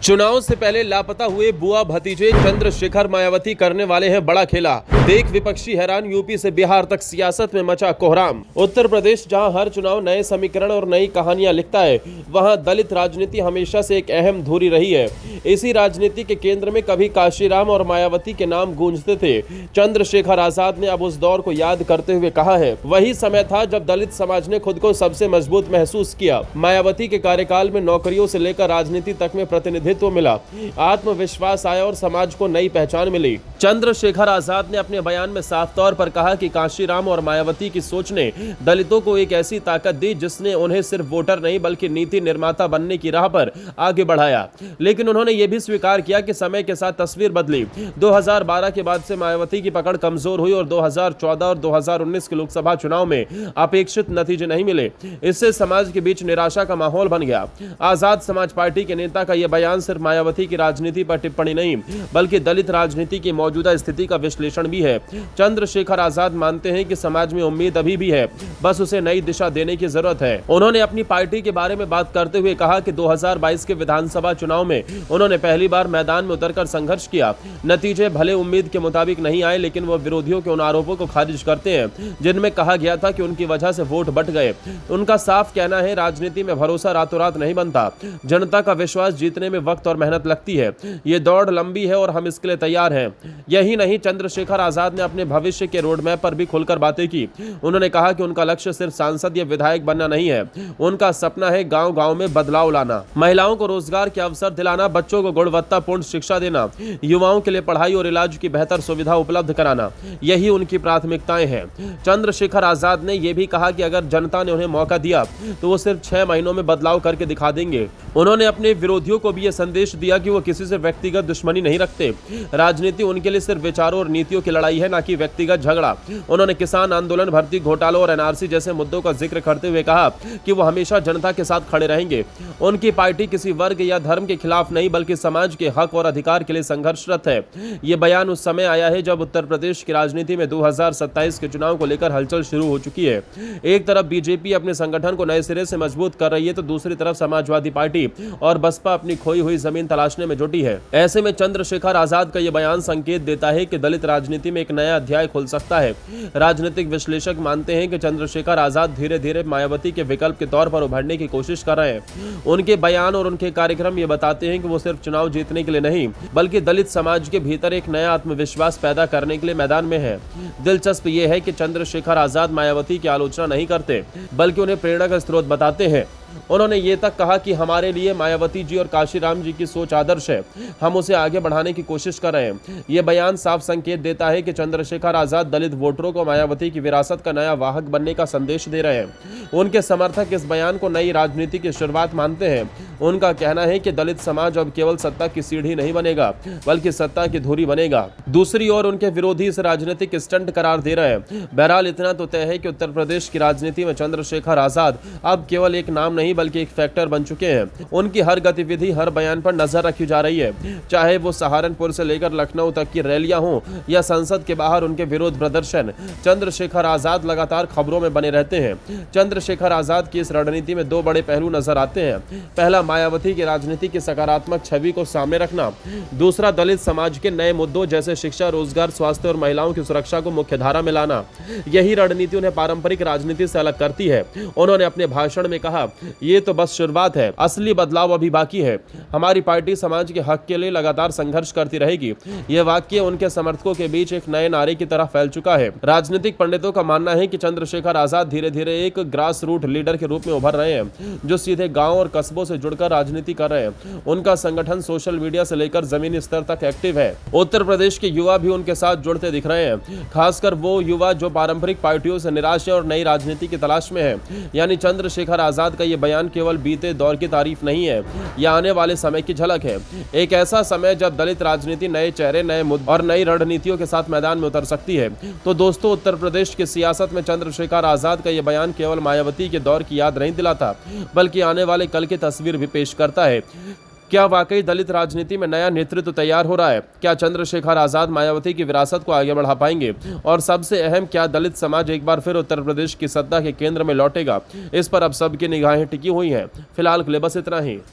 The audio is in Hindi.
चुनाव से पहले लापता हुए बुआ भतीजे चंद्रशेखर मायावती करने वाले हैं बड़ा खेला। देख विपक्षी हैरान, यूपी से बिहार तक सियासत में मचा कोहराम। उत्तर प्रदेश जहां हर चुनाव नए समीकरण और नई कहानियां लिखता है, वहां दलित राजनीति हमेशा से एक अहम धुरी रही है। इसी राजनीति के केंद्र में कभी काशीराम और मायावती के नाम गूंजते थे। चंद्रशेखर आजाद ने अब उस दौर को याद करते हुए कहा है, वही समय था जब दलित समाज ने खुद को सबसे मजबूत महसूस किया। मायावती के कार्यकाल में नौकरियों से लेकर राजनीति तक में प्रतिनिधित्व मिला, आत्मविश्वास आया और समाज को नई पहचान मिली। चंद्रशेखर आजाद ने अपने बयान में साफ तौर पर कहा कि काशीराम और मायावती की सोच ने दलितों को एक ऐसी ताकत दी जिसने उन्हें सिर्फ वोटर नहीं बल्कि नीति निर्माता बनने की राह पर आगे बढ़ाया। लेकिन उन्होंने यह भी स्वीकार किया कि समय के साथ तस्वीर बदली। 2012 के बाद से मायावती की पकड़ कमजोर हुई और 2014 और 2019 के लोकसभा चुनाव में अपेक्षित नतीजे नहीं मिले। इससे समाज के बीच निराशा का माहौल बन गया। आजाद समाज पार्टी के नेता का यह बयान सिर्फ मायावती की राजनीति पर टिप्पणी नहीं बल्कि दलित राजनीति की मौजूदा स्थिति का विश्लेषण भी है। चंद्रशेखर आजाद मानते हैं कि समाज में उम्मीद अभी भी है, बस उसे नई दिशा देने की जरूरत है। उन्होंने अपनी पार्टी के बारे में बात करते हुए कहा कि 2022 के विधानसभा चुनाव में उन्होंने पहली बार मैदान में उतरकर संघर्ष किया। नतीजे भले उम्मीद के मुताबिक नहीं आए, लेकिन वो विरोधियों के उन आरोपों को खारिज करते हैं जिनमें कहा गया था कि उनकी वजह से वोट बट गए। उनका साफ कहना है, राजनीति में भरोसा रातों रात नहीं बनता, जनता का विश्वास जीतने में वक्त और मेहनत लगती है। ये दौड़ लंबी है और हम इसके लिए तैयार हैं। यही नहीं, चंद्रशेखर आजाद ने अपने भविष्य के रोड मैप पर भी खुलकर बातें की। उन्होंने कहा कि उनका लक्ष्य सिर्फ सांसद या विधायक बनना नहीं है, उनका सपना है गांव-गांव में बदलाव लाना, महिलाओं को रोजगार के अवसर दिलाना, बच्चों को गुणवत्तापूर्ण शिक्षा देना, युवाओं के लिए पढ़ाई और इलाज की बेहतर सुविधा उपलब्ध कराना। यही उनकी प्राथमिकताएं हैं। चंद्रशेखर आजाद ने यह भी कहा कि अगर जनता ने उन्हें मौका दिया तो वो सिर्फ 6 महीनों में बदलाव करके दिखा देंगे। उन्होंने अपने विरोधियों को भी यह संदेश दिया कि वो किसी से व्यक्तिगत दुश्मनी नहीं रखते। राजनीति उनके लिए सिर्फ विचारों और नीतियों की लड़ाई है, न कि व्यक्तिगत झगड़ा। उन्होंने किसान आंदोलन, भर्ती घोटालों और एनआरसी जैसे मुद्दों का जिक्र करते हुए कहा कि वो हमेशा जनता के साथ खड़े रहेंगे। उनकी पार्टी किसी वर्ग या धर्म के खिलाफ नहीं बल्कि समाज के हक और अधिकार के लिए संघर्षरत है। ये बयान उस समय आया है जब उत्तर प्रदेश की राजनीति में 2027 के चुनाव को लेकर हलचल शुरू हो चुकी है। एक तरफ बीजेपी अपने संगठन को नए सिरे से मजबूत कर रही है तो दूसरी तरफ समाजवादी पार्टी और बसपा अपनी खोई हुई जमीन तलाशने में जुटी है। ऐसे में चंद्रशेखर आजाद का यह बयान संकेत देता है कि दलित राजनीति में एक नया अध्याय खुल सकता है। राजनीतिक विश्लेषक मानते हैं कि चंद्रशेखर आजाद धीरे धीरे मायावती के विकल्प के तौर पर उभरने की कोशिश कर रहे हैं। उनके बयान और उनके कार्यक्रम ये बताते हैं कि वो सिर्फ चुनाव जीतने के लिए नहीं बल्कि दलित समाज के भीतर एक नया आत्मविश्वास पैदा करने के लिए मैदान में है। दिलचस्प ये है कि चंद्रशेखर आजाद मायावती की आलोचना नहीं करते बल्कि उन्हें प्रेरणा का स्रोत बताते हैं। उन्होंने ये तक कहा कि हमारे लिए मायावती जी और काशीराम जी की सोच आदर्श है, हम उसे आगे बढ़ाने की कोशिश कर रहे हैं। ये बयान साफ संकेत देता है कि चंद्रशेखर आजाद दलित वोटरों को मायावती की विरासत का नया वाहक बनने का संदेश दे रहे हैं। उनके समर्थक इस बयान को नई राजनीति की शुरुआत मानते हैं। उनका कहना है कि दलित समाज अब केवल सत्ता की सीढ़ी नहीं बनेगा बल्कि सत्ता की धुरी बनेगा। दूसरी ओर उनके विरोधी इस राजनीतिक स्टंट करार दे रहे हैं। बहरहाल इतना तो तय है कि उत्तर प्रदेश की राजनीति में चंद्रशेखर आजाद अब केवल एक नाम नहीं बल्कि एक फैक्टर बन चुके हैं। उनकी हर गतिविधि, हर बयान पर नजर रखी जा रही है, चाहे वो सहारनपुर से लेकर लखनऊ तक की रैलियां हों या संसद के बाहर उनके विरोध प्रदर्शन। चंद्रशेखर आजाद लगातार खबरों में बने रहते हैं। चंद्रशेखर आजाद की इस रणनीति में 2 बड़े पहलू नजर आते हैं। पहला, मायावती की राजनीति की सकारात्मक छवि को सामने रखना। दूसरा, दलित समाज के नए मुद्दों जैसे शिक्षा, रोजगार, स्वास्थ्य और महिलाओं की सुरक्षा को मुख्य धारा में लाना। यही रणनीति उन्हें पारंपरिक राजनीति से अलग करती है। उन्होंने अपने भाषण में कहा, ये तो बस शुरुआत है, असली बदलाव अभी बाकी है। हमारी पार्टी समाज के हक के लिए लगातार संघर्ष करती रहेगी। यह वाक्य उनके समर्थकों के बीच एक नए नारे की तरह फैल चुका है। राजनीतिक पंडितों का मानना है कि चंद्रशेखर आजाद धीरे धीरे एक ग्रास रूट लीडर के रूप में उभर रहे हैं, जो सीधे गांव और कस्बों से जुड़कर राजनीति कर रहे हैं। उनका संगठन सोशल मीडिया से लेकर जमीनी स्तर तक एक्टिव है। उत्तर प्रदेश के युवा भी उनके साथ जुड़ते दिख रहे हैं, खासकर वो युवा जो पारंपरिक पार्टियों से निराश है और नई राजनीति की तलाश में है। यानी चंद्रशेखर आजाद का यह बयान केवल बीते दौर की तारीफ नहीं है, यह आने वाले समय की झलक है। एक ऐसा समय जब दलित राजनीति नए चेहरे, नए मुद्दे और नई रणनीतियों के साथ मैदान में उतर सकती है। तो दोस्तों, उत्तर प्रदेश की सियासत में चंद्रशेखर आजाद का यह बयान केवल मायावती के दौर की याद नहीं दिलाता बल्कि आने वाले कल की तस्वीर भी पेश करता है। क्या वाकई दलित राजनीति में नया नेतृत्व तैयार हो रहा है? क्या चंद्रशेखर आजाद मायावती की विरासत को आगे बढ़ा पाएंगे? और सबसे अहम, क्या दलित समाज एक बार फिर उत्तर प्रदेश की सत्ता के केंद्र में लौटेगा? इस पर अब सबकी निगाहें टिकी हुई हैं। फिलहाल के लिए बस इतना ही।